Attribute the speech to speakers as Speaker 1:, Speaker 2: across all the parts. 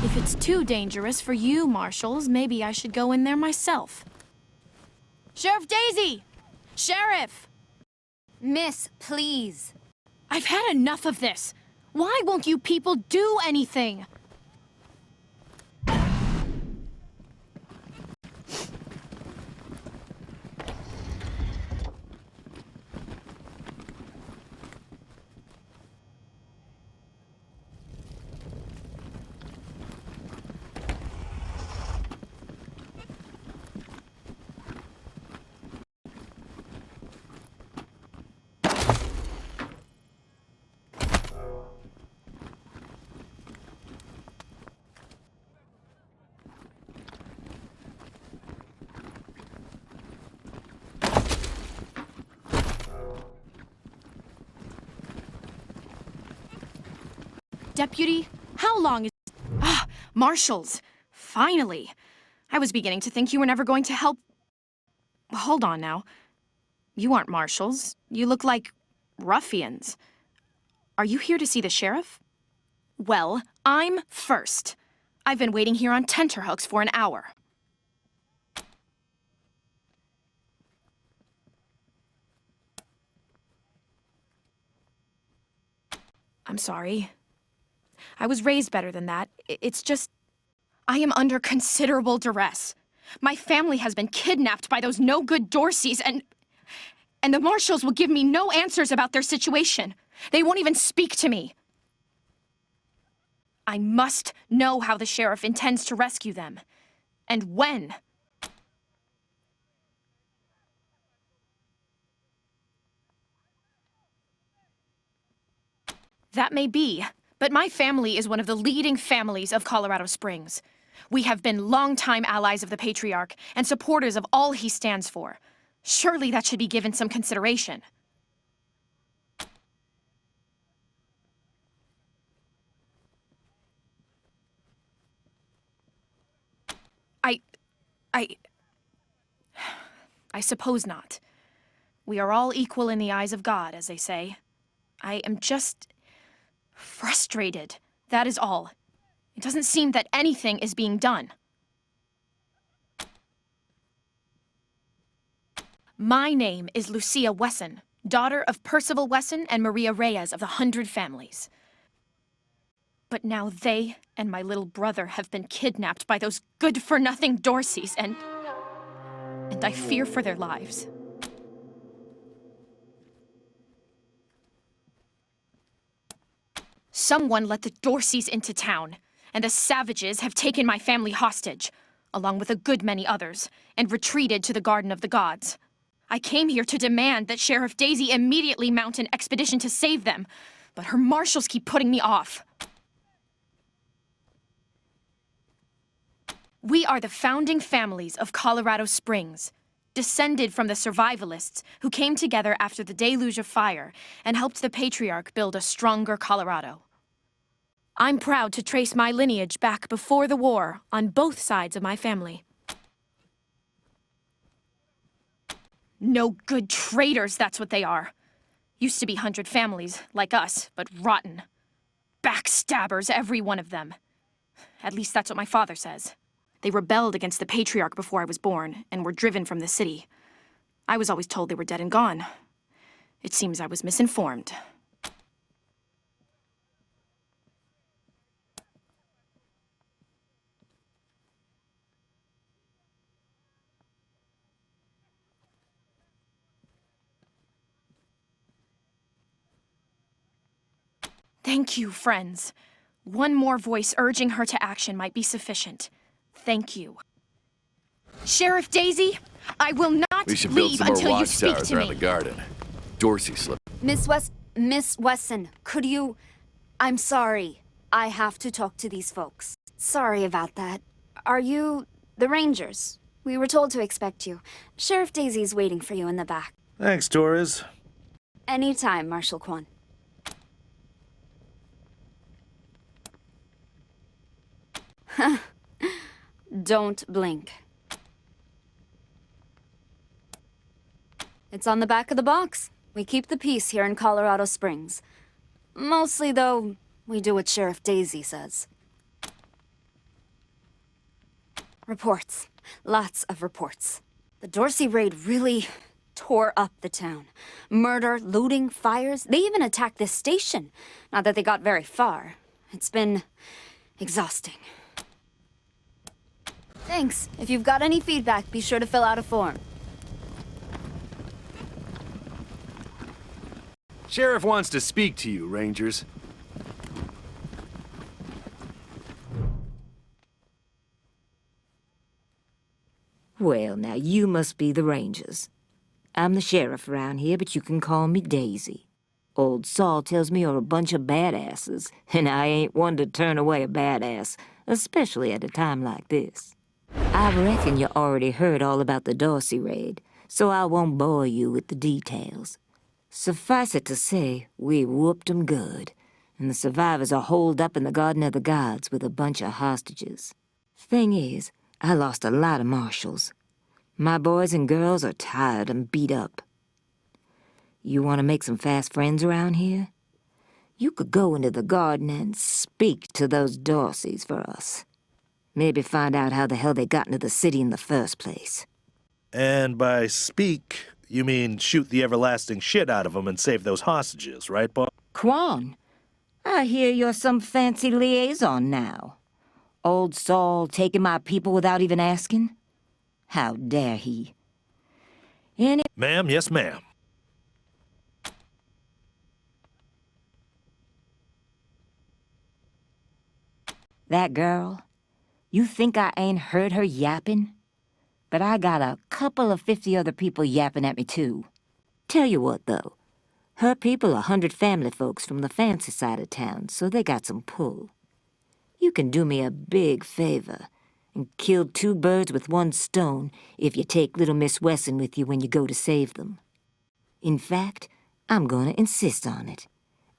Speaker 1: If it's too dangerous for you, marshals, maybe I should go in there myself. Sheriff Daisy! Sheriff!
Speaker 2: Miss, please.
Speaker 1: I've had enough of this. Why won't you people do anything? Deputy, how long is... Marshals! Finally! I was beginning to think you were never going to help... Hold on now. You aren't marshals. You look like... ruffians. Are you here to see the sheriff? Well, I'm first. I've been waiting here on tenterhooks for an hour. I'm sorry. I was raised better than that. It's just... I am under considerable duress. My family has been kidnapped by those no-good Dorseys, and the marshals will give me no answers about their situation. They won't even speak to me. I must know how the sheriff intends to rescue them. And when. That may be, but my family is one of the leading families of Colorado Springs. We have been longtime allies of the Patriarch and supporters of all he stands for. Surely that should be given some consideration. I suppose not. We are all equal in the eyes of God, as they say. I am just... frustrated. That is all. It doesn't seem that anything is being done. My name is Lucia Wesson, daughter of Percival Wesson and Maria Reyes of the 100 Families. But now they and my little brother have been kidnapped by those good-for-nothing Dorseys, and I fear for their lives. Someone let the Dorseys into town, and the savages have taken my family hostage, along with a good many others, and retreated to the Garden of the Gods. I came here to demand that Sheriff Daisy immediately mount an expedition to save them, but her marshals keep putting me off. We are the founding families of Colorado Springs, descended from the survivalists who came together after the deluge of fire and helped the Patriarch build a stronger Colorado. I'm proud to trace my lineage back before the war on both sides of my family. No good traitors, that's what they are. Used to be 100 families, like us, but rotten. Backstabbers, every one of them. At least that's what my father says. They rebelled against the Patriarch before I was born, and were driven from the city. I was always told they were dead and gone. It seems I was misinformed. Thank you, friends. One more voice urging her to action might be sufficient. Thank you. Sheriff Daisy, I will not leave until you speak to me.
Speaker 3: Around the garden. Dorsey slipped.
Speaker 2: Miss Wesson, could you... I'm sorry. I have to talk to these folks. Sorry about that. Are you the Rangers? We were told to expect you. Sheriff Daisy's waiting for you in the back.
Speaker 4: Thanks, Torres.
Speaker 2: Anytime, Marshal Quan. Don't blink. It's on the back of the box. We keep the peace here in Colorado Springs. Mostly, though, we do what Sheriff Daisy says. Reports. Lots of reports. The Dorsey raid really tore up the town. Murder, looting, fires. They even attacked this station. Not that they got very far. It's been exhausting. Thanks. If you've got any feedback, be sure to fill out a form.
Speaker 3: Sheriff wants to speak to you, Rangers.
Speaker 4: Well, now you must be the Rangers. I'm the sheriff around here, but you can call me Daisy. Old Saul tells me you're a bunch of badasses, and I ain't one to turn away a badass, especially at a time like this. I reckon you already heard all about the Dorsey raid, so I won't bore you with the details. Suffice it to say, we whooped 'em good, and the survivors are holed up in the Garden of the Gods with a bunch of hostages. Thing is, I lost a lot of marshals. My boys and girls are tired and beat up. You want to make some fast friends around here? You could go into the garden and speak to those Dorseys for us. Maybe find out how the hell they got into the city in the first place.
Speaker 5: And by speak, you mean shoot the everlasting shit out of them and save those hostages, right, boss?
Speaker 4: Quan, I hear you're some fancy liaison now. Old Saul taking my people without even asking? How dare he?
Speaker 5: Ma'am, yes, ma'am.
Speaker 4: That girl, you think I ain't heard her yapping? But I got a couple of 50 other people yapping at me, too. Tell you what, though. Her people are 100 family folks from the fancy side of town, so they got some pull. You can do me a big favor and kill 2 birds with 1 stone if you take little Miss Wesson with you when you go to save them. In fact, I'm gonna insist on it.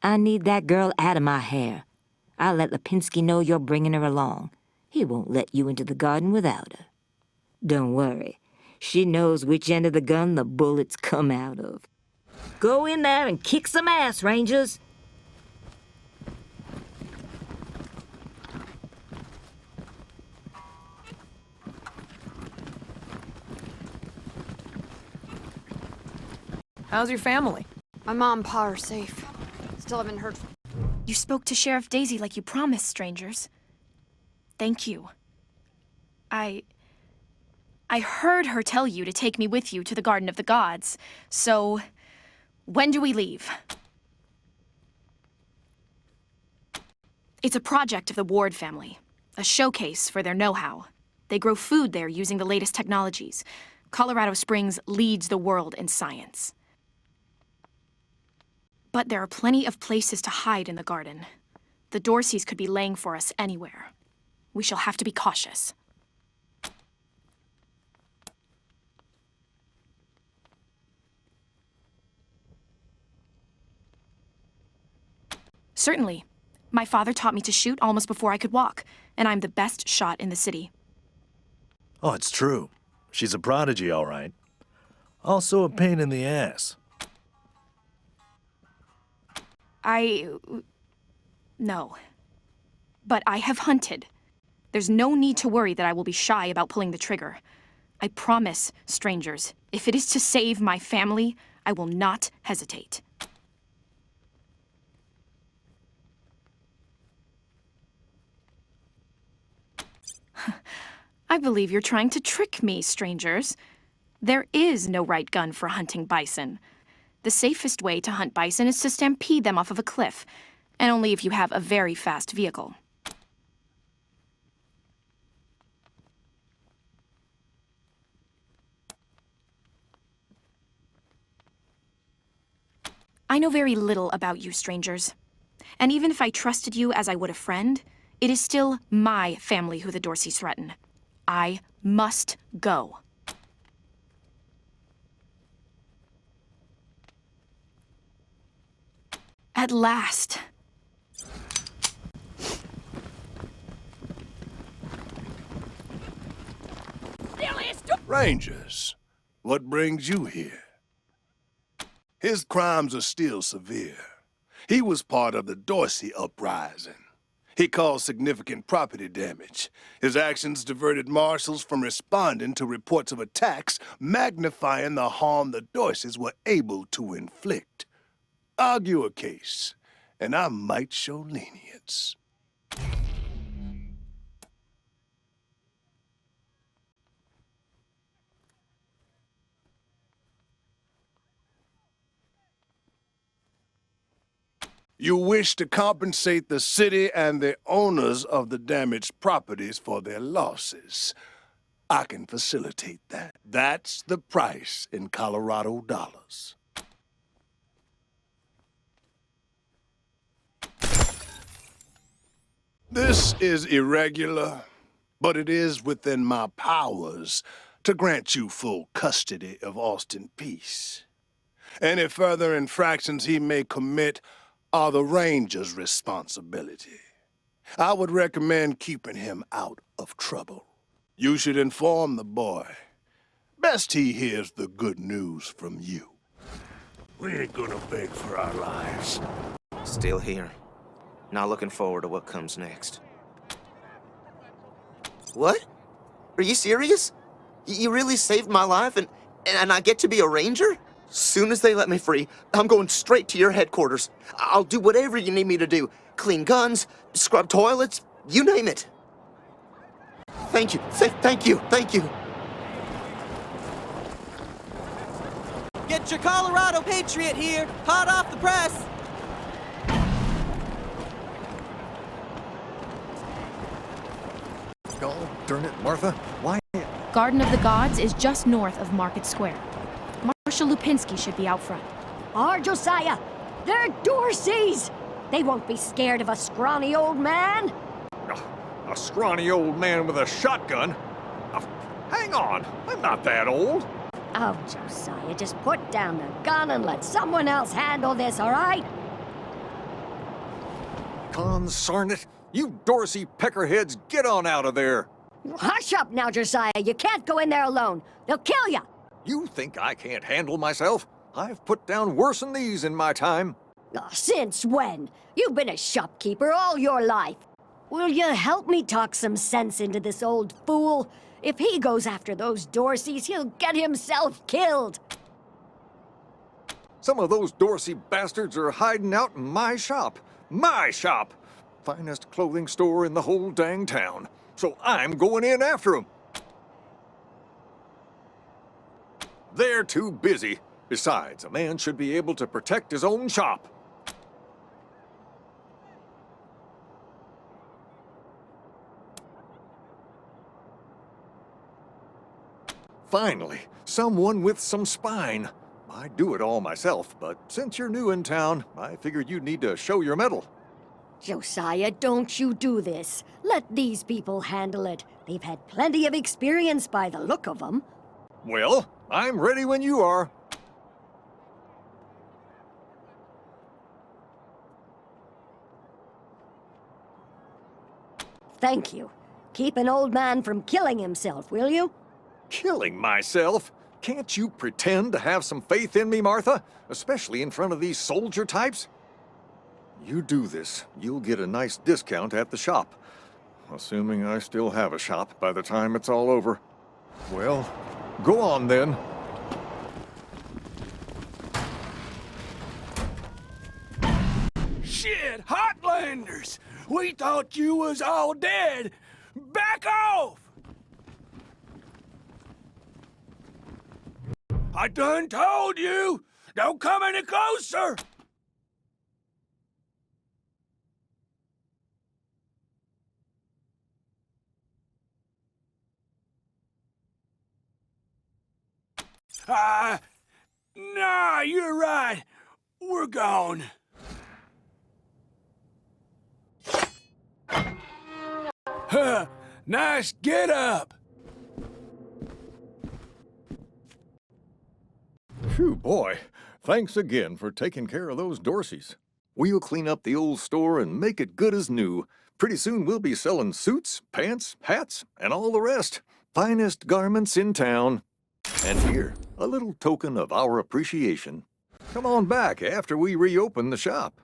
Speaker 4: I need that girl out of my hair. I'll let Lipinski know you're bringing her along. He won't let you into the garden without her. Don't worry. She knows which end of the gun the bullets come out of. Go in there and kick some ass, Rangers.
Speaker 6: How's your family?
Speaker 7: My mom and pa are safe. Still haven't heard from...
Speaker 1: You spoke to Sheriff Daisy like you promised, strangers. Thank you. I heard her tell you to take me with you to the Garden of the Gods, so when do we leave? It's a project of the Ward family, a showcase for their know-how. They grow food there using the latest technologies. Colorado Springs leads the world in science. But there are plenty of places to hide in the garden. The Dorseys could be laying for us anywhere. We shall have to be cautious. Certainly. My father taught me to shoot almost before I could walk, and I'm the best shot in the city.
Speaker 5: Oh, it's true. She's a prodigy, all right. Also a pain in the ass.
Speaker 1: No. But I have hunted. There's no need to worry that I will be shy about pulling the trigger. I promise, strangers, if it is to save my family, I will not hesitate. I believe you're trying to trick me, strangers. There is no right gun for hunting bison. The safest way to hunt bison is to stampede them off of a cliff, and only if you have a very fast vehicle. I know very little about you, strangers. And even if I trusted you as I would a friend, it is still my family who the Dorseys threaten. I must go. At last.
Speaker 8: Rangers, what brings you here? His crimes are still severe. He was part of the Dorsey uprising. He caused significant property damage. His actions diverted marshals from responding to reports of attacks, magnifying the harm the Doyces were able to inflict. Argue a case, and I might show lenience. You wish to compensate the city and the owners of the damaged properties for their losses. I can facilitate that. That's the price in Colorado dollars. This is irregular, but it is within my powers to grant you full custody of Austin Peace. Any further infractions he may commit are the Ranger's responsibility. I would recommend keeping him out of trouble. You should inform the boy. Best he hears the good news from you. We ain't gonna beg for our lives.
Speaker 6: Still here. Not looking forward to what comes next. What? Are you serious? You really saved my life and I get to be a ranger? Soon as they let me free, I'm going straight to your headquarters. I'll do whatever you need me to do. Clean guns, scrub toilets, you name it. Thank you, thank you.
Speaker 9: Get your Colorado Patriot here, hot off the press.
Speaker 10: Oh, darn it, Martha. Why?
Speaker 1: Garden of the Gods is just north of Market Square. Marshal Lupinski should be out front.
Speaker 11: Our Josiah, they're Dorseys! They won't be scared of a scrawny old man.
Speaker 10: A scrawny old man with a shotgun? Hang on, I'm not that old.
Speaker 11: Oh, Josiah, just put down the gun and let someone else handle this, all right?
Speaker 10: Consarn it. You Dorsey peckerheads, get on out of there.
Speaker 11: Hush up now, Josiah. You can't go in there alone. They'll kill you.
Speaker 10: You think I can't handle myself? I've put down worse than these in my time.
Speaker 11: Oh, since when? You've been a shopkeeper all your life. Will you help me talk some sense into this old fool? If he goes after those Dorseys, he'll get himself killed.
Speaker 10: Some of those Dorsey bastards are hiding out in my shop. My shop! Finest clothing store in the whole dang town. So I'm going in after 'em. They're too busy. Besides, a man should be able to protect his own shop. Finally, someone with some spine. I'd do it all myself, but since you're new in town, I figured you'd need to show your mettle.
Speaker 11: Josiah, don't you do this. Let these people handle it. They've had plenty of experience by the look of them.
Speaker 10: Well, I'm ready when you are.
Speaker 11: Thank you. Keep an old man from killing himself, will you?
Speaker 10: Killing myself? Can't you pretend to have some faith in me, Martha? Especially in front of these soldier types? You do this, you'll get a nice discount at the shop. Assuming I still have a shop by the time it's all over. Well, go on then.
Speaker 8: Shit, Hotlanders! We thought you was all dead! Back off! I done told you! Don't come any closer! Nah, you're right. We're gone. Huh, nice get up.
Speaker 10: Phew, boy. Thanks again for taking care of those Dorseys. We'll clean up the old store and make it good as new. Pretty soon we'll be selling suits, pants, hats, and all the rest. Finest garments in town. And here, a little token of our appreciation. Come on back after we reopen the shop.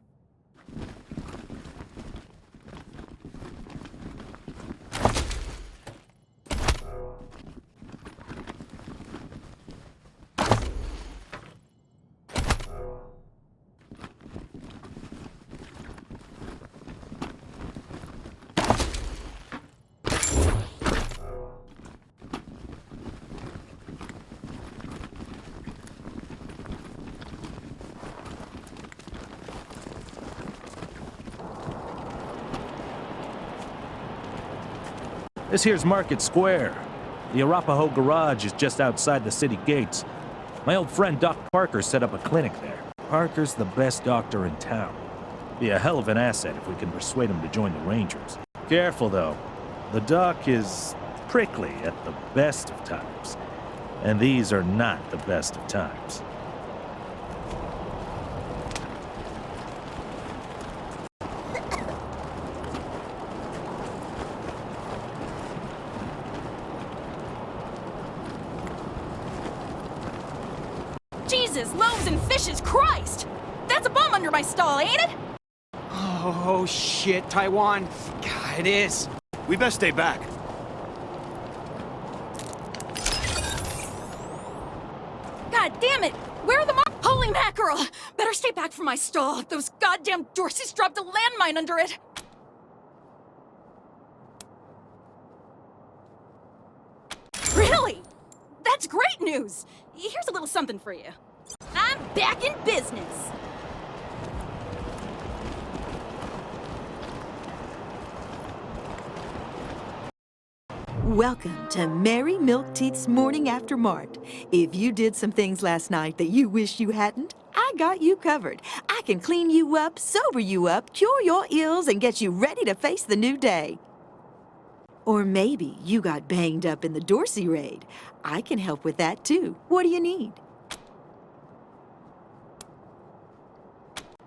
Speaker 5: This here's Market Square. The Arapahoe Garage is just outside the city gates. My old friend Doc Parker set up a clinic there. Parker's the best doctor in town. Be a hell of an asset if we can persuade him to join the Rangers. Careful, though. The doc is prickly at the best of times. And these are not the best of times.
Speaker 1: Jesus, loaves and fishes, Christ! That's a bum under my stall, ain't it?
Speaker 9: Oh, shit, Taiwan. God, it is.
Speaker 3: We best stay back.
Speaker 1: God damn it! Where are the Holy mackerel! Better stay back from my stall. Those goddamn Dorseys dropped a landmine under it. Really? That's great news! Here's a little something for you. I'm back in business!
Speaker 12: Welcome to Mary Milkteeth's Morning After Mart. If you did some things last night that you wish you hadn't, I got you covered. I can clean you up, sober you up, cure your ills, and get you ready to face the new day. Or maybe you got banged up in the Dorsey raid. I can help with that too. What do you need?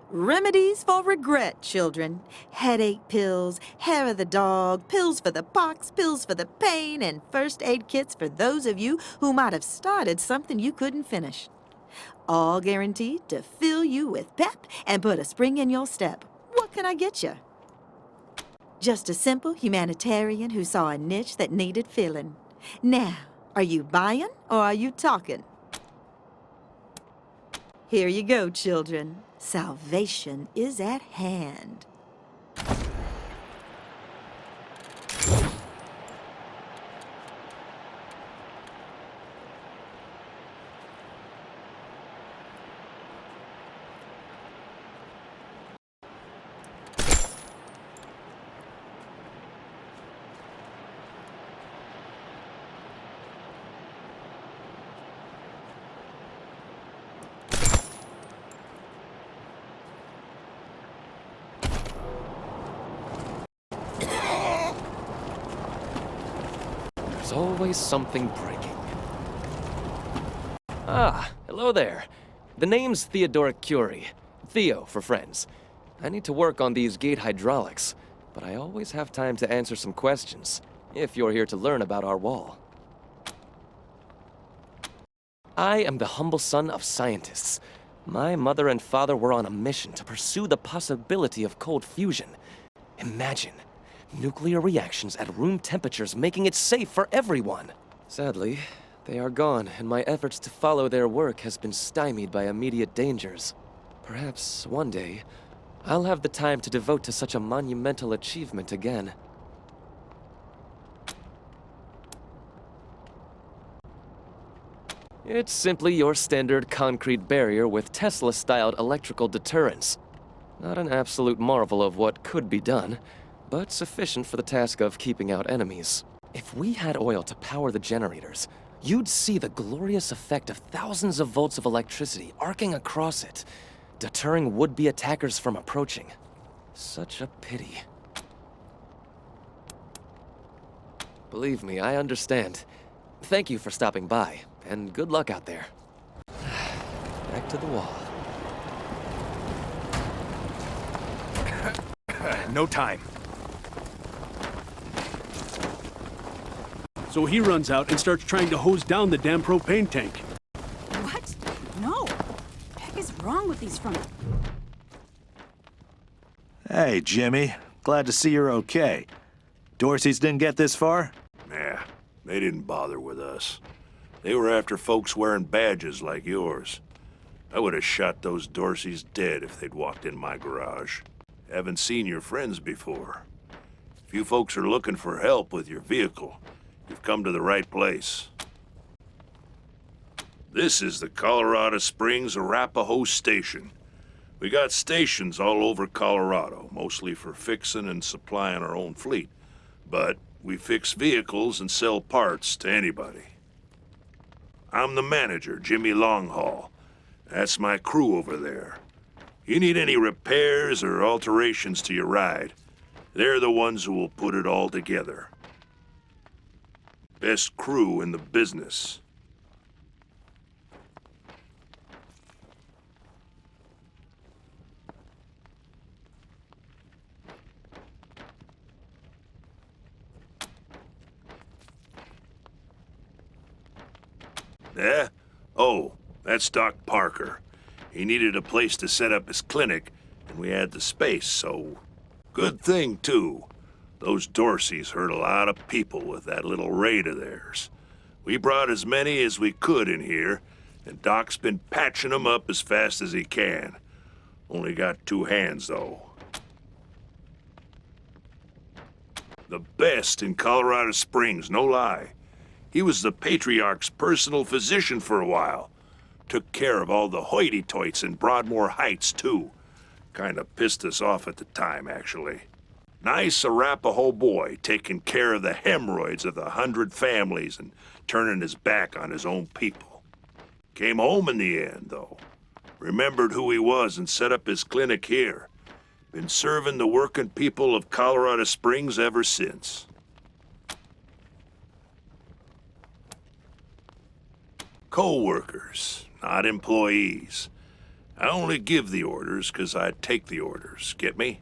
Speaker 12: Remedies for regret, children. Headache pills, hair of the dog, pills for the pox, pills for the pain, and first aid kits for those of you who might have started something you couldn't finish. All guaranteed to fill you with pep and put a spring in your step. What can I get you? Just a simple humanitarian who saw a niche that needed filling. Now, are you buying or are you talking? Here you go, children. Salvation is at hand.
Speaker 13: There's always something breaking. Ah, hello there. The name's Theodoric Curie. Theo, for friends. I need to work on these gate hydraulics, but I always have time to answer some questions, if you're here to learn about our wall. I am the humble son of scientists. My mother and father were on a mission to pursue the possibility of cold fusion. Imagine nuclear reactions at room temperatures, making it safe for everyone. Sadly, they are gone, and my efforts to follow their work has been stymied by immediate dangers. Perhaps one day, I'll have the time to devote to such a monumental achievement again. It's simply your standard concrete barrier with Tesla-styled electrical deterrence. Not an absolute marvel of what could be done, but sufficient for the task of keeping out enemies. If we had oil to power the generators, you'd see the glorious effect of thousands of volts of electricity arcing across it, deterring would-be attackers from approaching. Such a pity. Believe me, I understand. Thank you for stopping by, and good luck out there. Back to the wall.
Speaker 3: No time.
Speaker 14: So he runs out and starts trying to hose down the damn propane tank.
Speaker 15: What? No. What the heck is wrong with these from...
Speaker 5: Hey, Jimmy. Glad to see you're okay. Dorsey's didn't get this far?
Speaker 8: Nah, they didn't bother with us. They were after folks wearing badges like yours. I would have shot those Dorseys dead if they'd walked in my garage. Haven't seen your friends before. If you folks are looking for help with your vehicle, you've come to the right place. This is the Colorado Springs Arapahoe Station. We got stations all over Colorado, mostly for fixing and supplying our own fleet. But
Speaker 16: We fix vehicles and sell parts to anybody. I'm the manager, Jimmy Longhaul. That's my crew over there. You need any repairs or alterations to your ride, they're the ones who will put it all together. Best crew in the business. Yeah? Oh, that's Doc Parker. He needed a place to set up his clinic, and we had the space, so... Good thing, too. Those Dorseys hurt a lot of people with that little raid of theirs. We brought as many as we could in here, and Doc's been patching them up as fast as he can. Only got 2 hands, though. The best in Colorado Springs, no lie. He was the Patriarch's personal physician for a while. Took care of all the hoity-toits in Broadmoor Heights, too. Kinda pissed us off at the time, actually. Nice Arapaho boy, taking care of the hemorrhoids of the 100 families and turning his back on his own people. Came home in the end, though. Remembered who he was and set up his clinic here. Been serving the working people of Colorado Springs ever since. Co-workers, not employees. I only give the orders 'cause I take the orders, get me?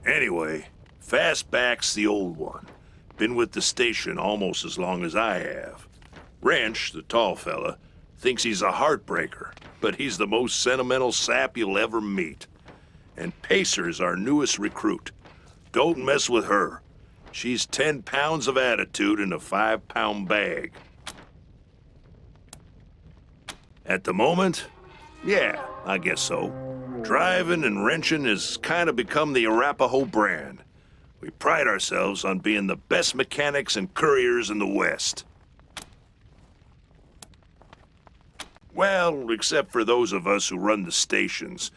Speaker 16: Anyway, Fastback's the old one. Been with the station almost as long as I have. Wrench, the tall fella, thinks he's a heartbreaker, but he's the most sentimental sap you'll ever meet. And Pacer's our newest recruit. Don't mess with her. She's 10 pounds of attitude in a 5-pound bag. At the moment, yeah, I guess so. Driving and wrenching has kind of become the Arapaho brand. We pride ourselves on being the best mechanics and couriers in the West. Well, except for those of us who run the stations,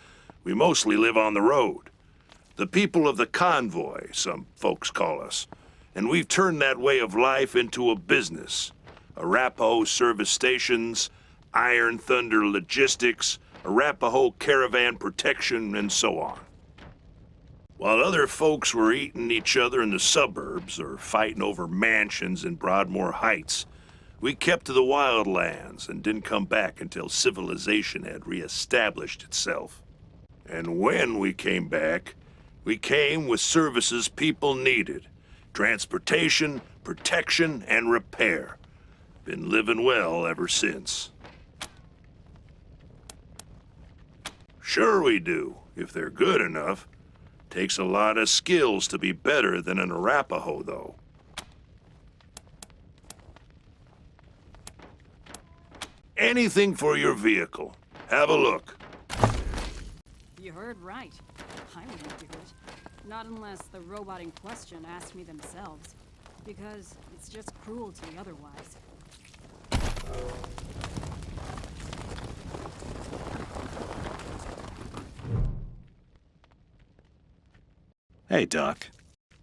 Speaker 16: we mostly live on the road. The people of the convoy, some folks call us. And we've turned that way of life into a business. Arapaho service stations, Iron Thunder Logistics, Arapaho Caravan Protection, and so on. While other folks were eating each other in the suburbs or fighting over mansions in Broadmoor Heights, we kept to the wildlands and didn't come back until civilization had reestablished itself. And when we came back, we came with services people needed. Transportation, protection, and repair. Been living well ever since. Sure we do, if they're good enough. Takes a lot of skills to be better than an Arapaho, though. Anything for your vehicle. Have a look.
Speaker 15: You heard right. I wouldn't do it. Not unless the robot in question asked me themselves. Because it's just cruelty otherwise.
Speaker 3: Hey, Doc.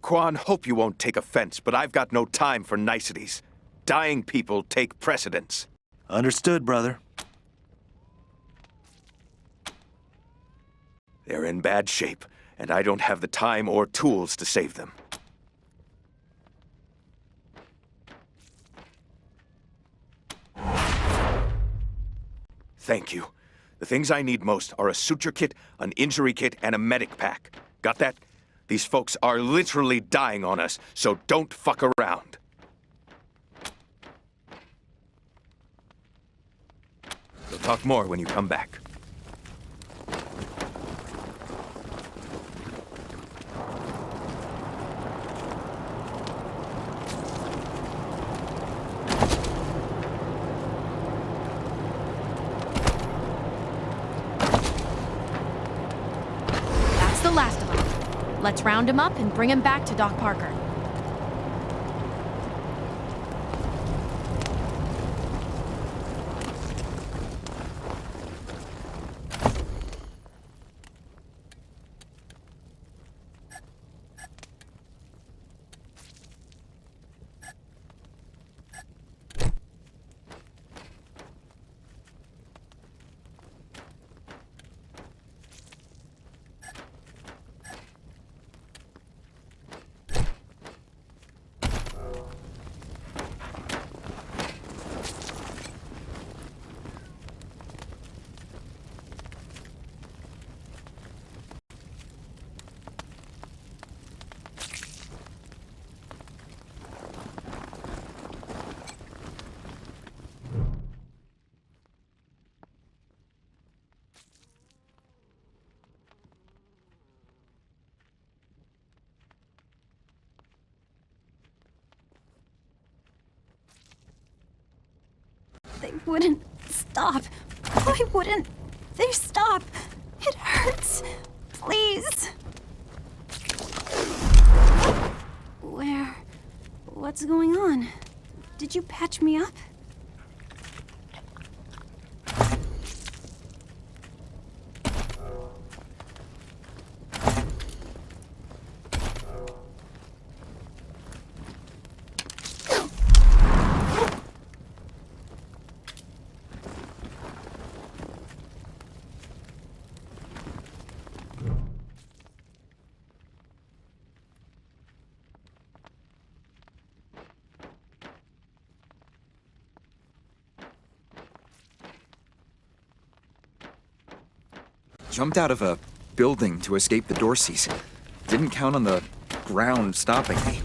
Speaker 17: Quan, hope you won't take offense, but I've got no time for niceties. Dying people take precedence.
Speaker 3: Understood, brother.
Speaker 17: They're in bad shape, and I don't have the time or tools to save them. Thank you. The things I need most are a suture kit, an injury kit, and a medic pack. Got that? These folks are literally dying on us, so don't fuck around. We'll talk more when you come back.
Speaker 1: That's the last of them. Let's round him up and bring him back to Doc Parker.
Speaker 15: They wouldn't stop. Why wouldn't they stop? It hurts. Please. What's going on? Did you patch me up?
Speaker 18: Jumped out of a building to escape the Dorseys. Didn't count on the ground stopping me.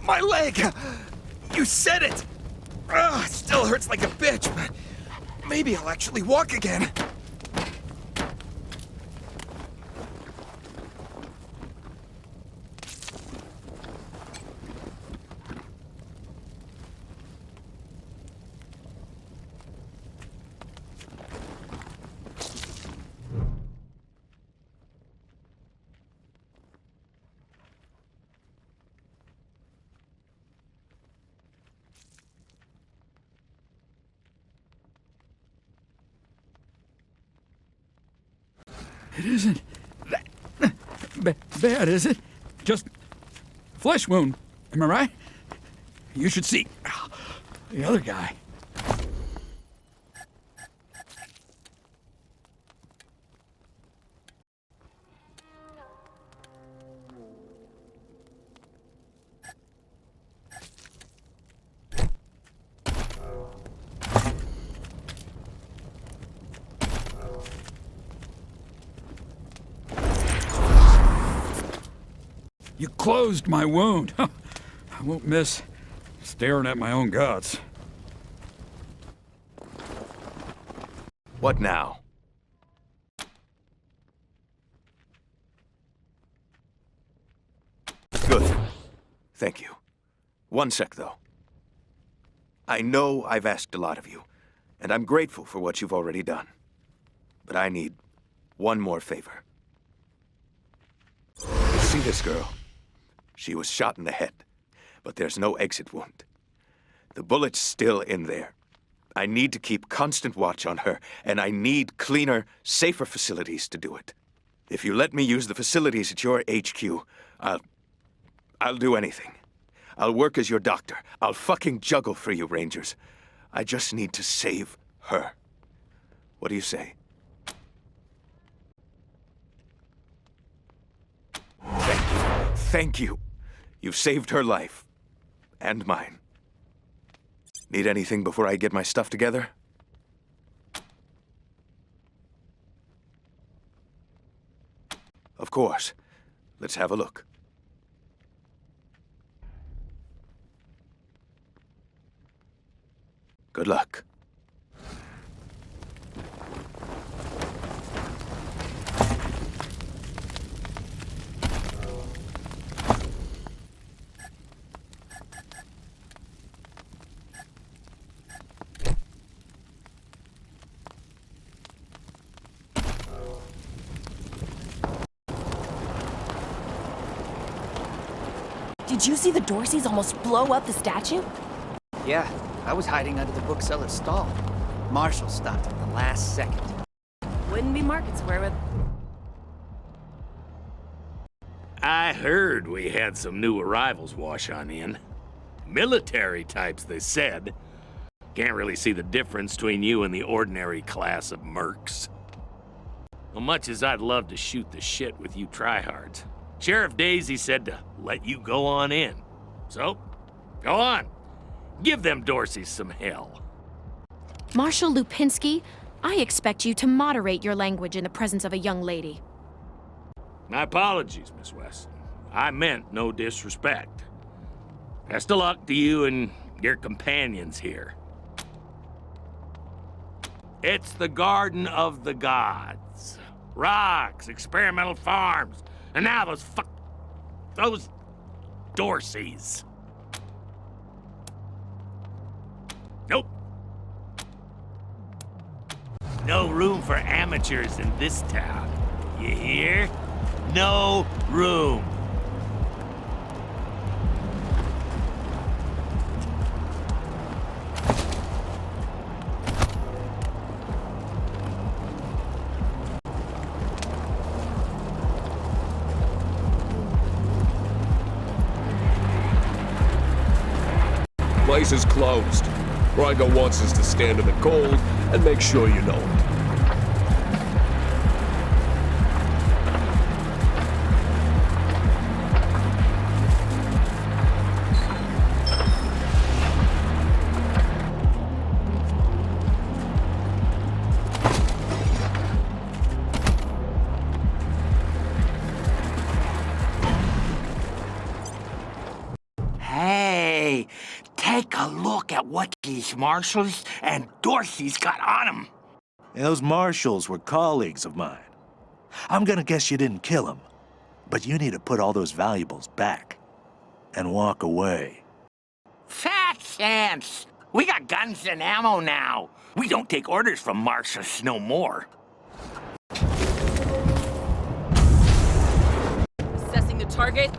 Speaker 18: My leg! You said it! Ugh, it still hurts like a bitch, but maybe I'll actually walk again.
Speaker 19: It isn't that bad, is it? Just a flesh wound, am I right? You should see the other guy. You closed my wound. I won't miss staring at my own guts.
Speaker 17: What now? Good. Thank you. One sec, though. I know I've asked a lot of you, and I'm grateful for what you've already done. But I need one more favor. You see this girl? She was shot in the head, but there's no exit wound. The bullet's still in there. I need to keep constant watch on her, and I need cleaner, safer facilities to do it. If you let me use the facilities at your HQ, I'll do anything. I'll work as your doctor. I'll fucking juggle for you, Rangers. I just need to save her. What do you say? Thank you. You've saved her life. And mine. Need anything before I get my stuff together? Of course. Let's have a look. Good luck.
Speaker 20: Did you see the Dorseys almost blow up the statue?
Speaker 9: Yeah, I was hiding under the bookseller's stall. Marshall stopped at the last second.
Speaker 20: Wouldn't be Market Square with...
Speaker 21: I heard we had some new arrivals wash on in. Military types, they said. Can't really see the difference between you and the ordinary class of mercs. Well, much as I'd love to shoot the shit with you tryhards, Sheriff Daisy said to let you go on in. So, go on. Give them Dorseys some hell.
Speaker 1: Marshal Lupinski, I expect you to moderate your language in the presence of a young lady.
Speaker 21: My apologies, Miss Weston. I meant no disrespect. Best of luck to you and your companions here. It's the Garden of the Gods. Rocks, experimental farms, and now those Dorseys. Nope. No room for amateurs in this town. You hear? No room.
Speaker 2: Place is closed. Rygo wants us to stand in the cold and make sure you know it.
Speaker 21: Hey, take a look at what these marshals and Dorseys got on them.
Speaker 3: Those marshals were colleagues of mine. I'm gonna guess you didn't kill them, but you need to put all those valuables back and walk away.
Speaker 21: Fat chance. We got guns and ammo now. We don't take orders from marshals no more.
Speaker 20: Assessing the target.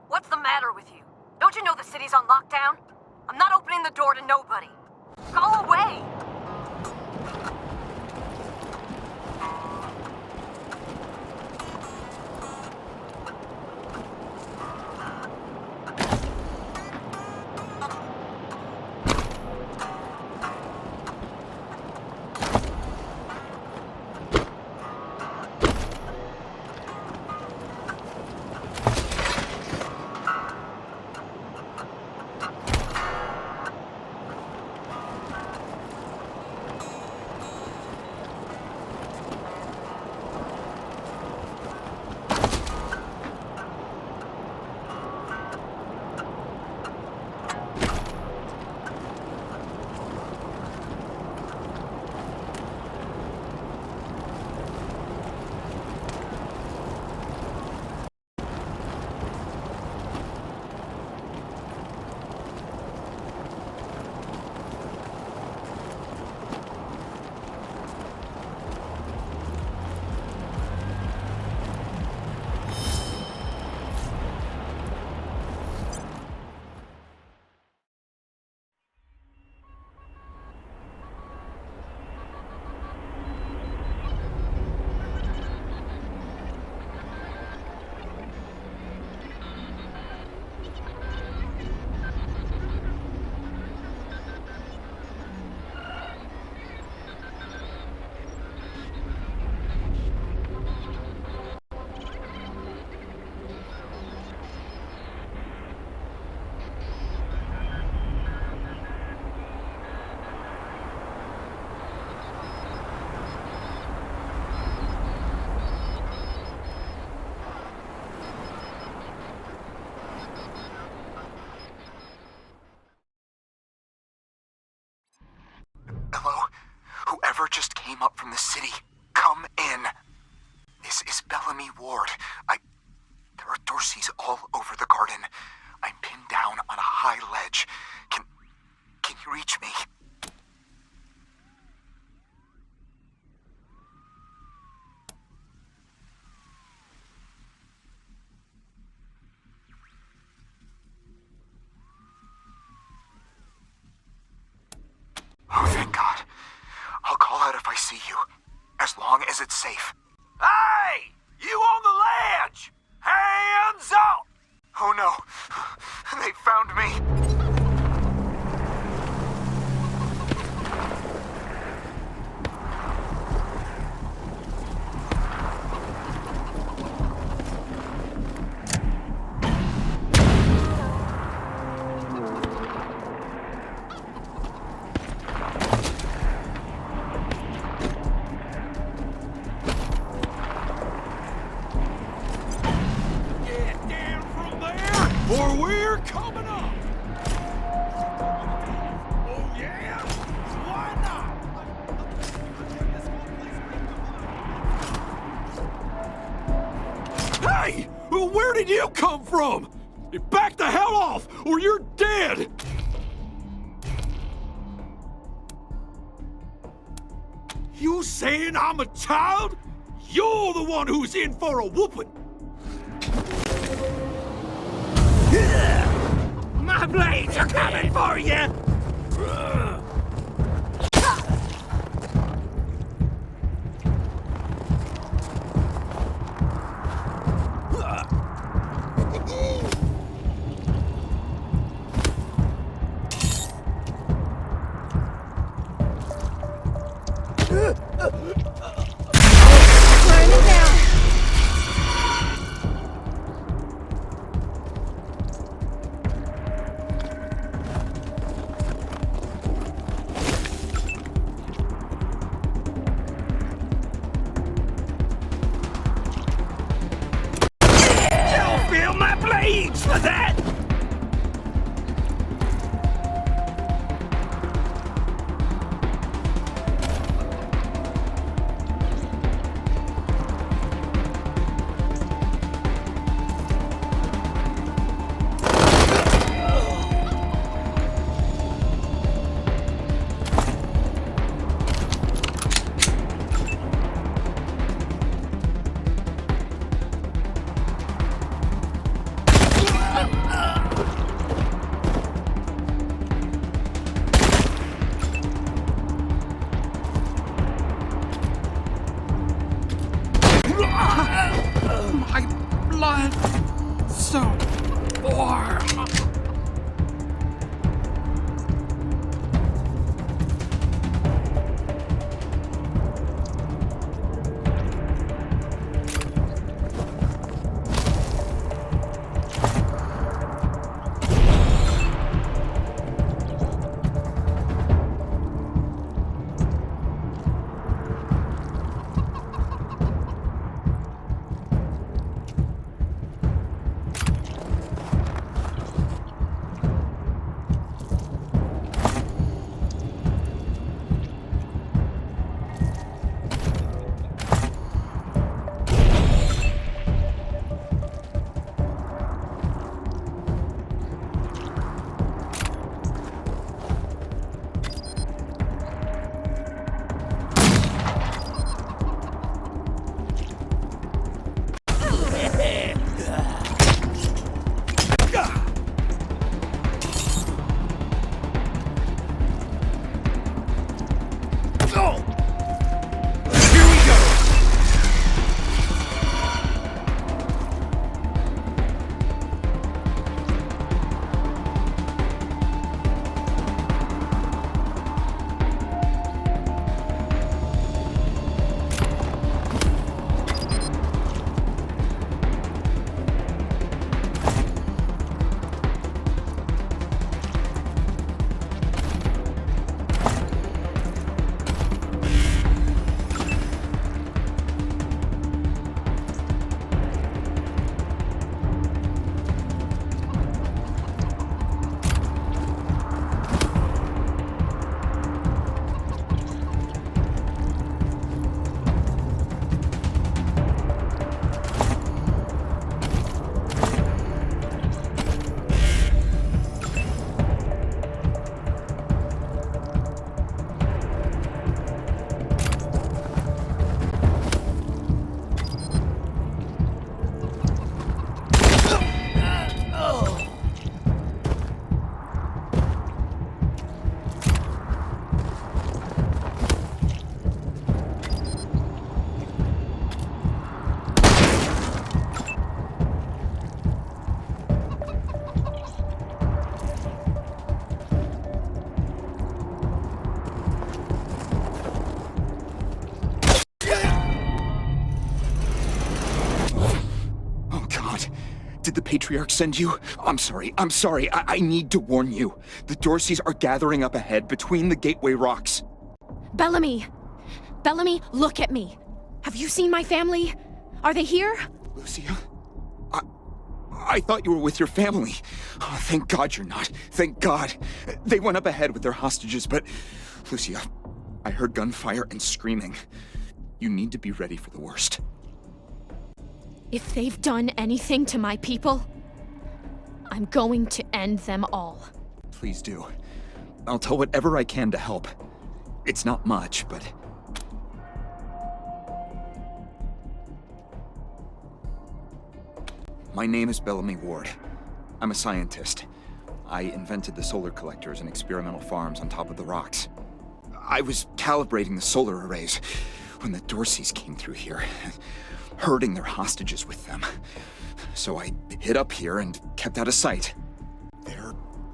Speaker 4: What's the matter with you? Don't you know the city's on lockdown? I'm not opening the door to nobody. Go away!
Speaker 22: Hello? Whoever just came up from the city, come in. This is Bellamy Ward. There are Dorseys all over the garden. I'm pinned down on a high ledge. Can you reach me? Oh, thank God. I'll call out if I see you, as long as it's safe.
Speaker 18: Hey! You on the ledge! Hands up!
Speaker 22: Oh no, they found me.
Speaker 18: Or we're coming up! Oh yeah? Why not? Hey! Where did you come from? Back the hell off, or you're dead! You saying I'm a child? You're the one who's in for a whooping! My blades are coming for you!
Speaker 4: Burn it down!
Speaker 19: blood so warm.
Speaker 22: Did the Patriarch send you? I'm sorry. I need to warn you. The Dorseys are gathering up ahead between the Gateway Rocks.
Speaker 1: Bellamy! Bellamy, look at me. Have you seen my family? Are they here?
Speaker 22: Lucia? I thought you were with your family. Oh, thank God you're not. Thank God. They went up ahead with their hostages, but... Lucia, I heard gunfire and screaming. You need to be ready for the worst.
Speaker 1: If they've done anything to my people, I'm going to end them all.
Speaker 22: Please do. I'll tell whatever I can to help. It's not much, but... My name is Bellamy Ward. I'm a scientist. I invented the solar collectors and experimental farms on top of the rocks. I was calibrating the solar arrays when the Dorseys came through here, herding their hostages with them. So I hid up here and kept out of sight. They're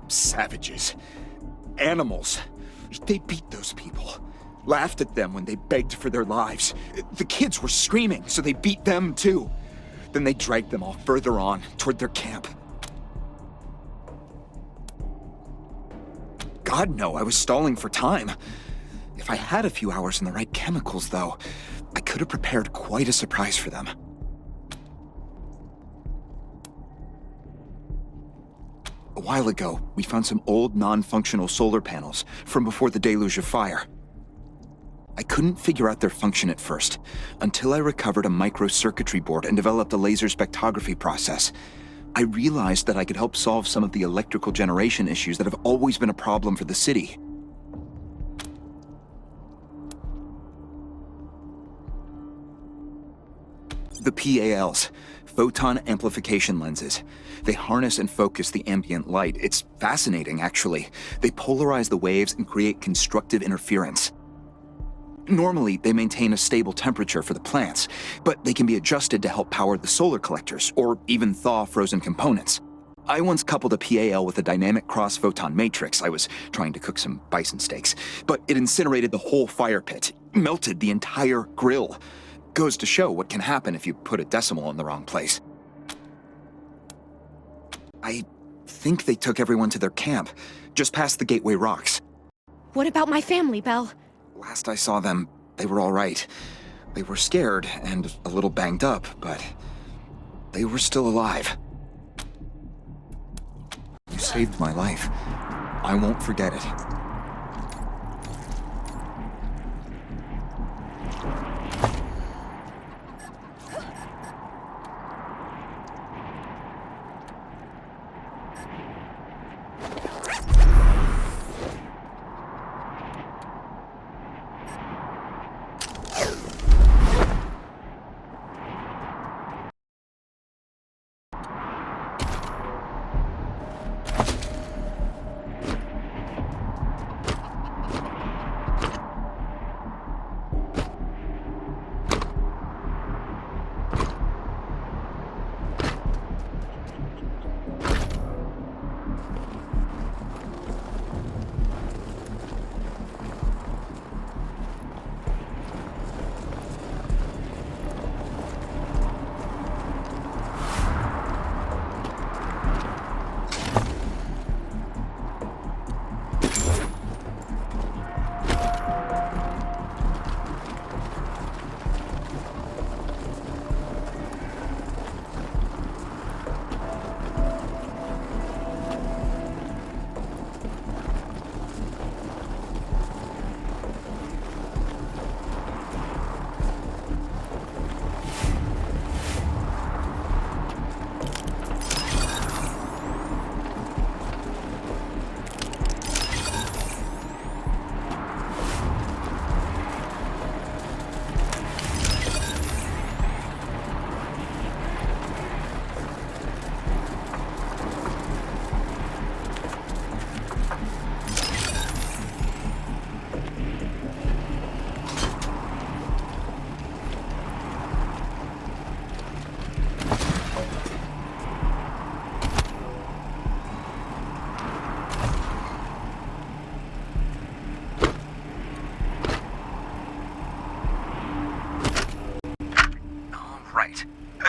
Speaker 22: savages. Animals. They beat those people. Laughed at them when they begged for their lives. The kids were screaming, so they beat them too. Then they dragged them all further on, toward their camp. God, no, I was stalling for time. If I had a few hours and the right chemicals, though, I could have prepared quite a surprise for them. A while ago, we found some old, non-functional solar panels from before the deluge of fire. I couldn't figure out their function at first, until I recovered a microcircuitry board and developed a laser spectrography process. I realized that I could help solve some of the electrical generation issues that have always been a problem for the city. The PALs, photon amplification lenses. They harness and focus the ambient light. It's fascinating, actually. They polarize the waves and create constructive interference. Normally, they maintain a stable temperature for the plants, but they can be adjusted to help power the solar collectors, or even thaw frozen components. I once coupled a PAL with a dynamic cross-photon matrix. I was trying to cook some bison steaks, but it incinerated the whole fire pit, melted the entire grill. Goes to show what can happen if you put a decimal in the wrong place. I think they took everyone to their camp, just past the Gateway Rocks.
Speaker 1: What about my family, Belle?
Speaker 22: Last I saw them, they were all right. They were scared and a little banged up, but they were still alive. You saved my life. I won't forget it.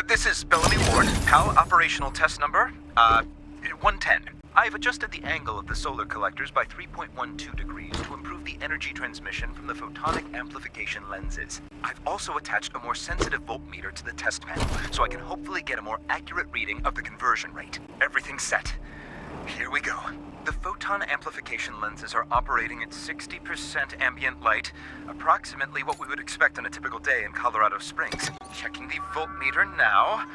Speaker 22: This is Bellamy Ward, PAL operational test number, 110. I've adjusted the angle of the solar collectors by 3.12 degrees to improve the energy transmission from the photonic amplification lenses. I've also attached a more sensitive voltmeter to the test panel, so I can hopefully get a more accurate reading of the conversion rate. Everything's set. Here we go. The photon amplification lenses are operating at 60% ambient light, approximately what we would expect on a typical day in Colorado Springs. Checking the voltmeter now.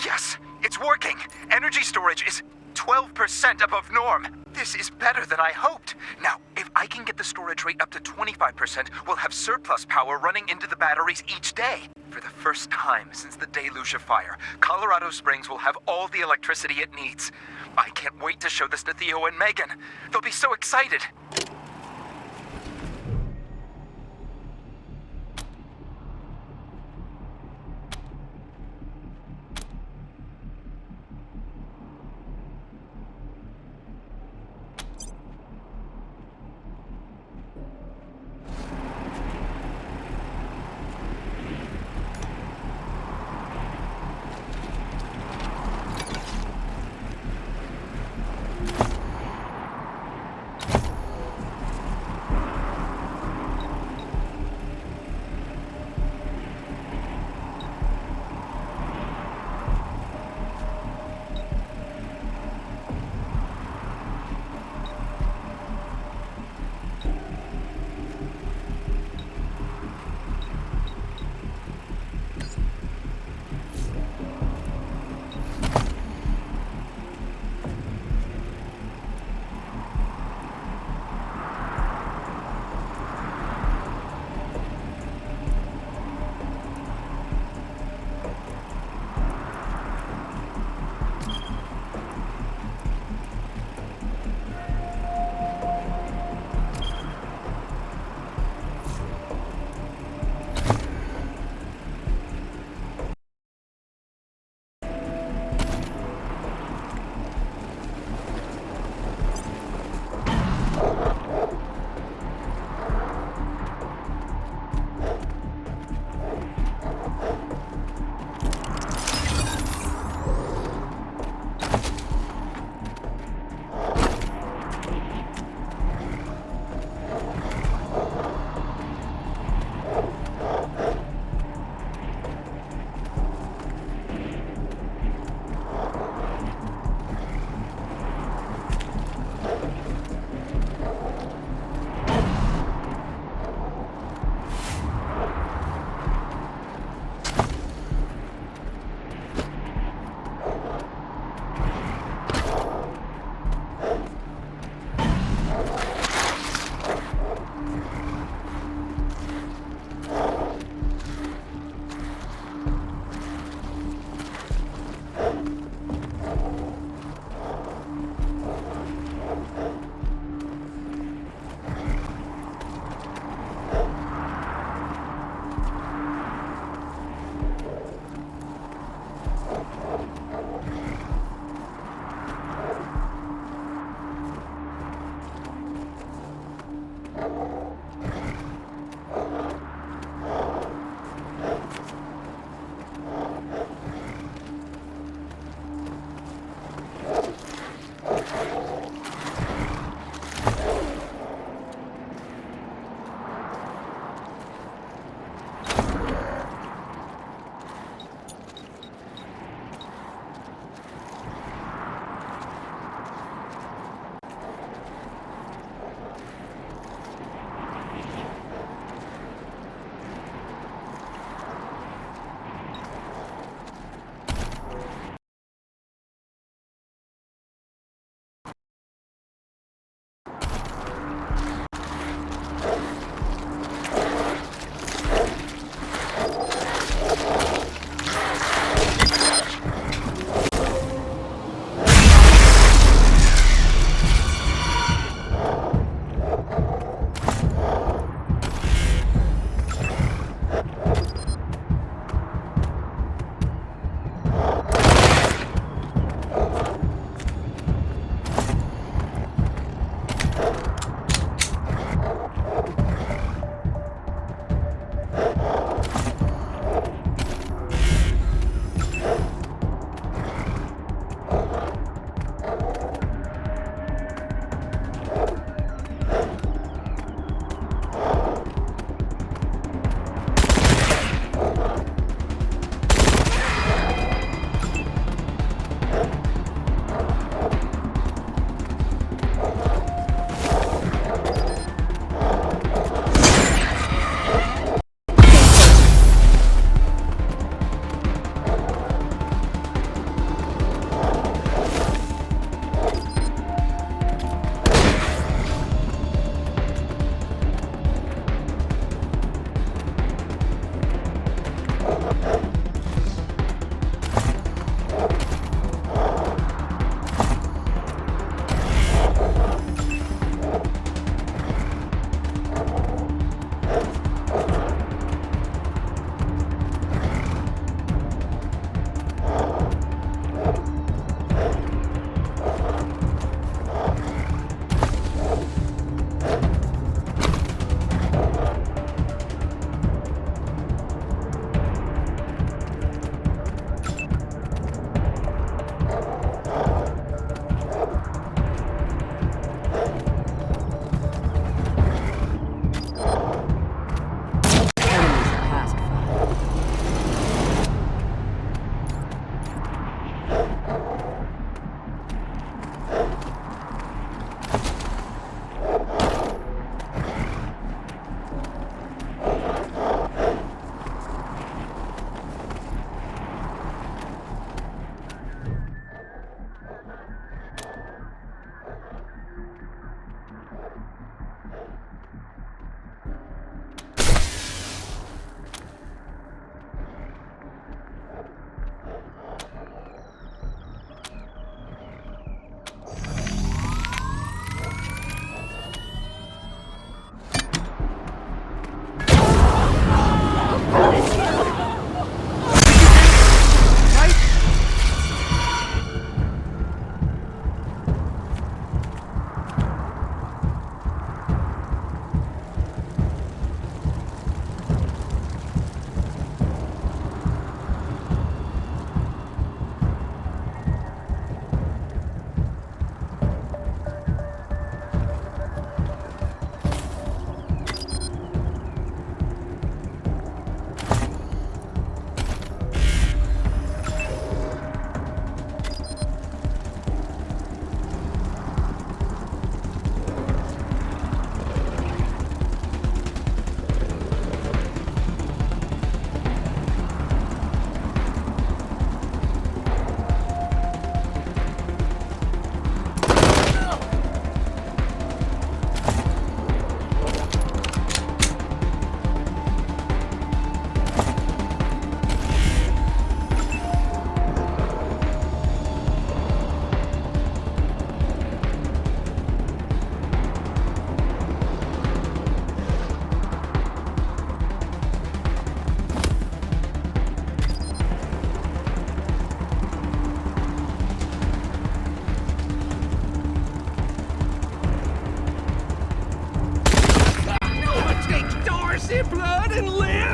Speaker 22: Yes, it's working! Energy storage is 12% above norm. This is better than I hoped. Now, if I can get the storage rate up to 25%, we'll have surplus power running into the batteries each day. For the first time since the deluge of fire, Colorado Springs will have all the electricity it needs. I can't wait to show this to Theo and Megan. They'll be so excited.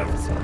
Speaker 18: left.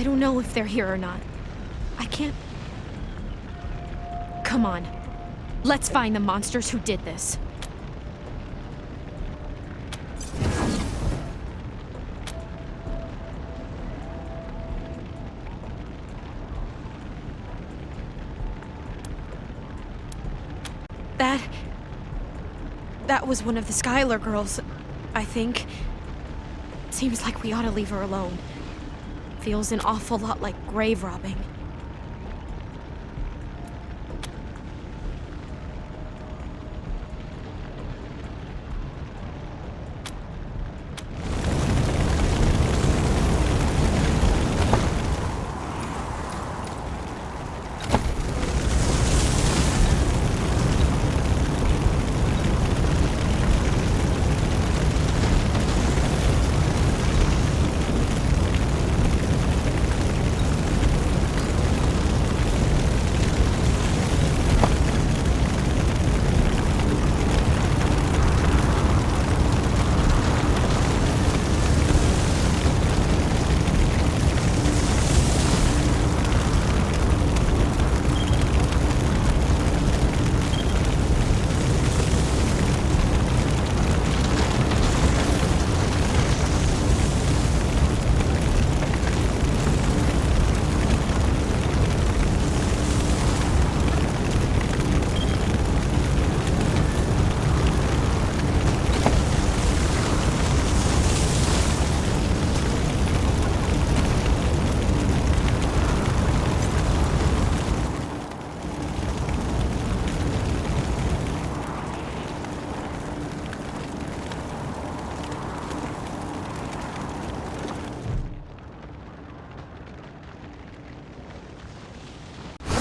Speaker 1: I don't know if they're here or not. I can't... Come on. Let's find the monsters who did this. That was one of the Skylar girls, I think. Seems like we ought to leave her alone. Feels an awful lot like grave robbing.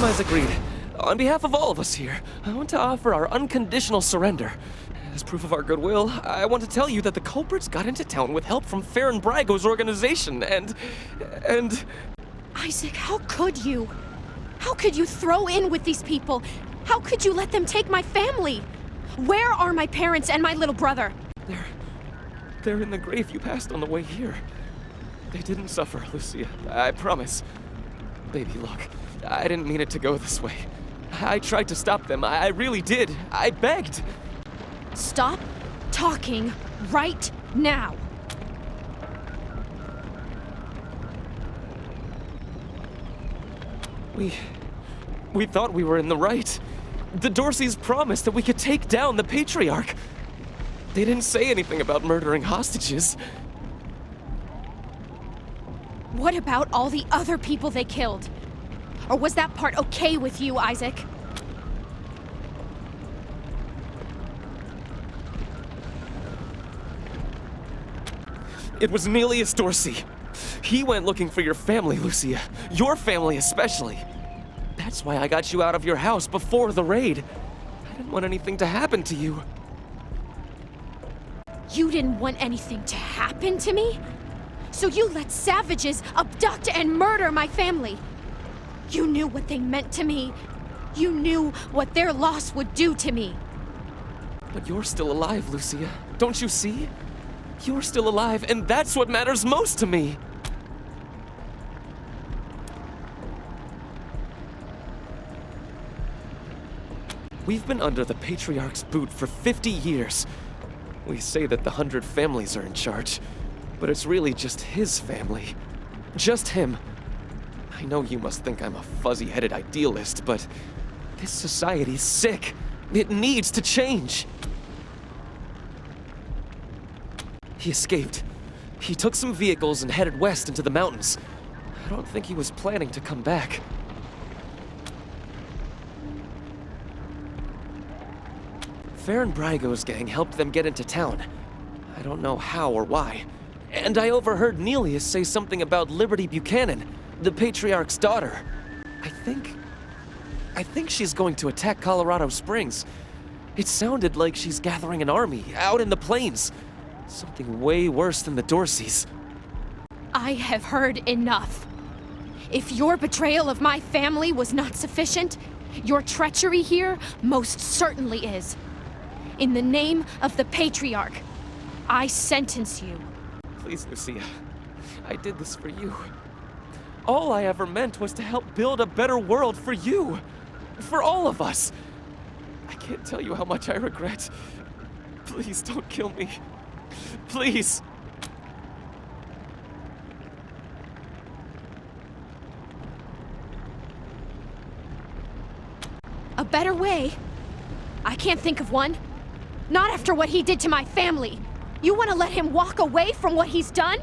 Speaker 13: As agreed. On behalf of all of us here, I want to offer our unconditional surrender. As proof of our goodwill, I want to tell you that the culprits got into town with help from Farron Brago's organization, and...
Speaker 1: Isaac, how could you? How could you throw in with these people? How could you let them take my family? Where are my parents and my little brother?
Speaker 13: They're in the grave you passed on the way here. They didn't suffer, Lucia. I promise. Baby, look. I didn't mean it to go this way. I tried to stop them. I really did. I begged.
Speaker 1: Stop talking right now.
Speaker 13: We thought we were in the right. The Dorseys promised that we could take down the Patriarch. They didn't say anything about murdering hostages.
Speaker 1: What about all the other people they killed? Or was that part okay with you, Isaac?
Speaker 13: It was Nelius Dorsey. He went looking for your family, Lucia. Your family especially. That's why I got you out of your house before the raid. I didn't want anything to happen to you.
Speaker 1: You didn't want anything to happen to me? So you let savages abduct and murder my family. You knew what they meant to me. You knew what their loss would do to me.
Speaker 13: But you're still alive, Lucia. Don't you see? You're still alive, and that's what matters most to me. We've been under the Patriarch's boot for 50 years. We say that the 100 families are in charge, but it's really just his family. Just him. I know you must think I'm a fuzzy-headed idealist, but this society's sick. It needs to change. He escaped. He took some vehicles and headed west into the mountains. I don't think he was planning to come back. Farron Brago's gang helped them get into town. I don't know how or why. And I overheard Nelius say something about Liberty Buchanan, the Patriarch's daughter. I think she's going to attack Colorado Springs. It sounded like she's gathering an army out in the plains. Something way worse than the Dorseys.
Speaker 1: I have heard enough. If your betrayal of my family was not sufficient, your treachery here most certainly is. In the name of the Patriarch, I sentence you.
Speaker 13: Please, Lucia. I did this for you. All I ever meant was to help build a better world for you. For all of us. I can't tell you how much I regret. Please don't kill me. Please.
Speaker 1: A better way? I can't think of one. Not after what he did to my family. You want to let him walk away from what he's done?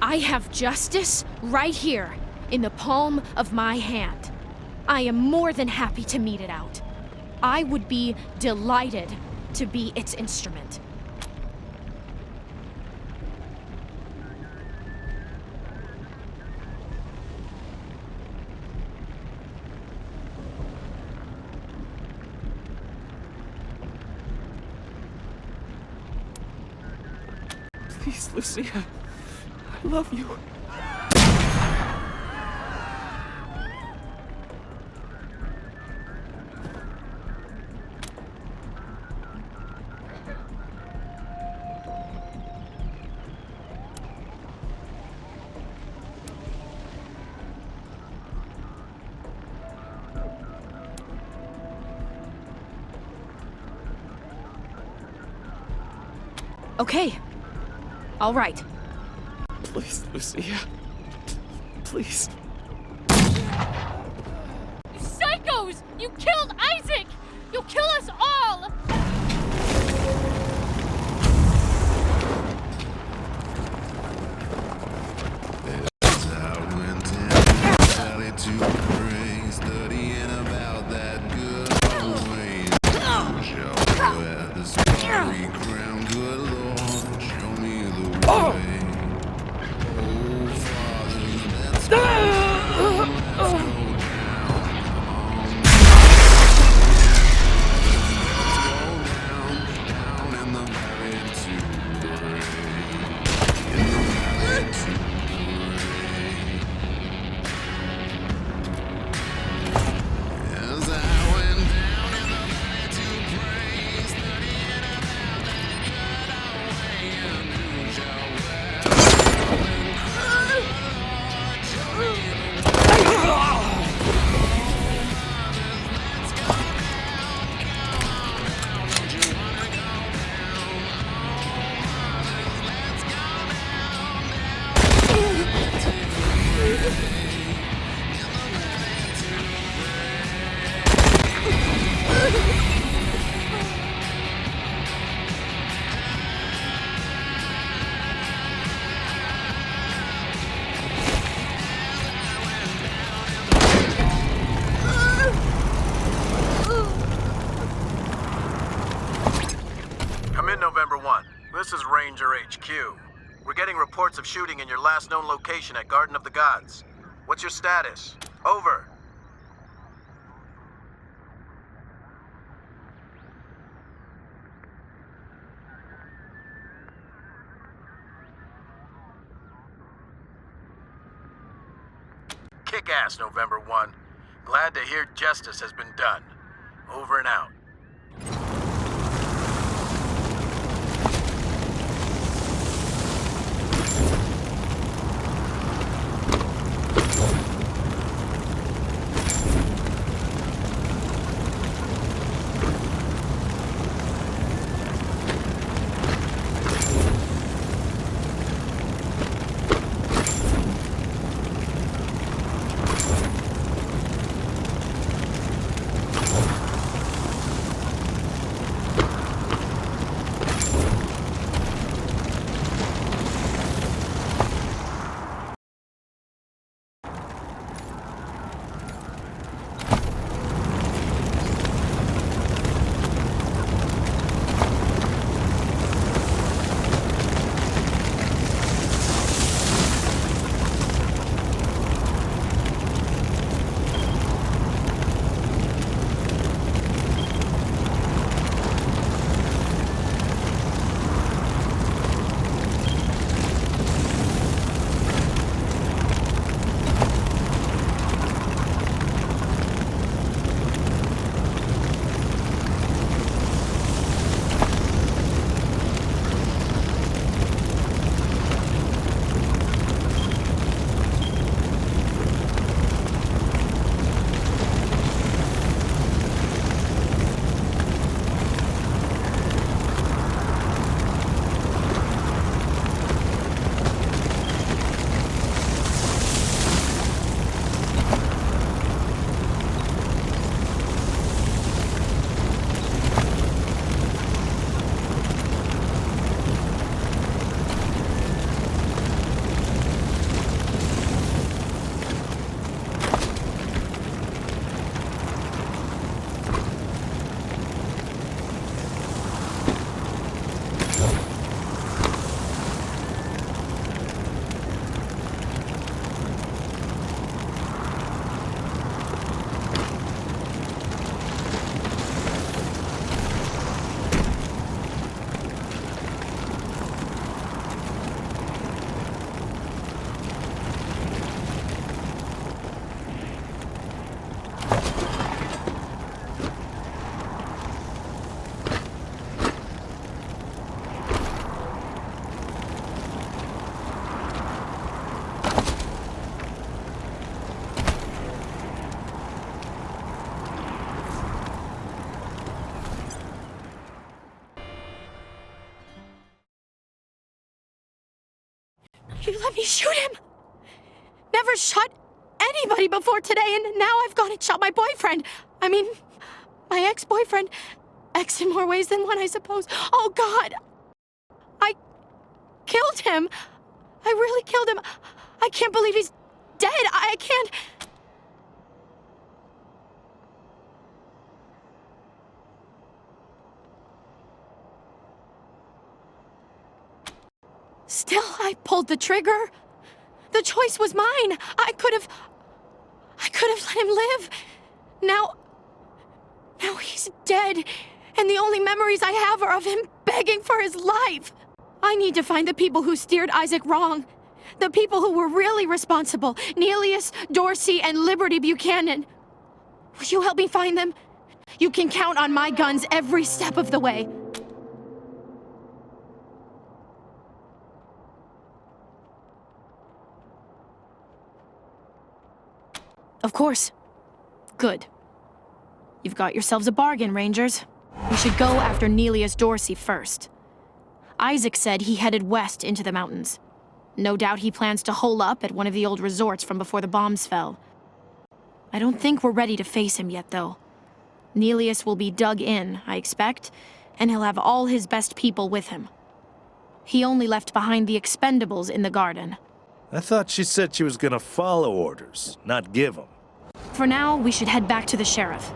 Speaker 1: I have justice right here, in the palm of my hand. I am more than happy to mete it out. I would be delighted to be its instrument.
Speaker 13: Please, Lucia. I love you.
Speaker 1: Okay. All right.
Speaker 13: Please, Lucia. Please.
Speaker 1: Psychos! You killed Isaac! You'll kill us all!
Speaker 6: HQ. We're getting reports of shooting in your last known location at Garden of the Gods. What's your status? Over. Kick-ass, November 1. Glad to hear justice has been done. Over and out.
Speaker 1: You let me shoot him! Never shot anybody before today, and now I've gone and shot my boyfriend. I mean, my ex-boyfriend. Ex in more ways than one, I suppose. Oh, God! I killed him. I really killed him. I can't believe he's dead. I can't... Still, I pulled the trigger. The choice was mine. I could have let him live. Now he's dead, and the only memories I have are of him begging for his life. I need to find the people who steered Isaac wrong. The people who were really responsible. Nelius, Dorsey, and Liberty Buchanan. Will you help me find them? You can count on my guns every step of the way. Of course. Good. You've got yourselves a bargain, Rangers. We should go after Nelius Dorsey first. Isaac said he headed west into the mountains. No doubt he plans to hole up at one of the old resorts from before the bombs fell. I don't think we're ready to face him yet, though. Nelius will be dug in, I expect, and he'll have all his best people with him. He only left behind the expendables in the garden.
Speaker 3: I thought she said she was gonna follow orders, not give them.
Speaker 1: For now, we should head back to the sheriff.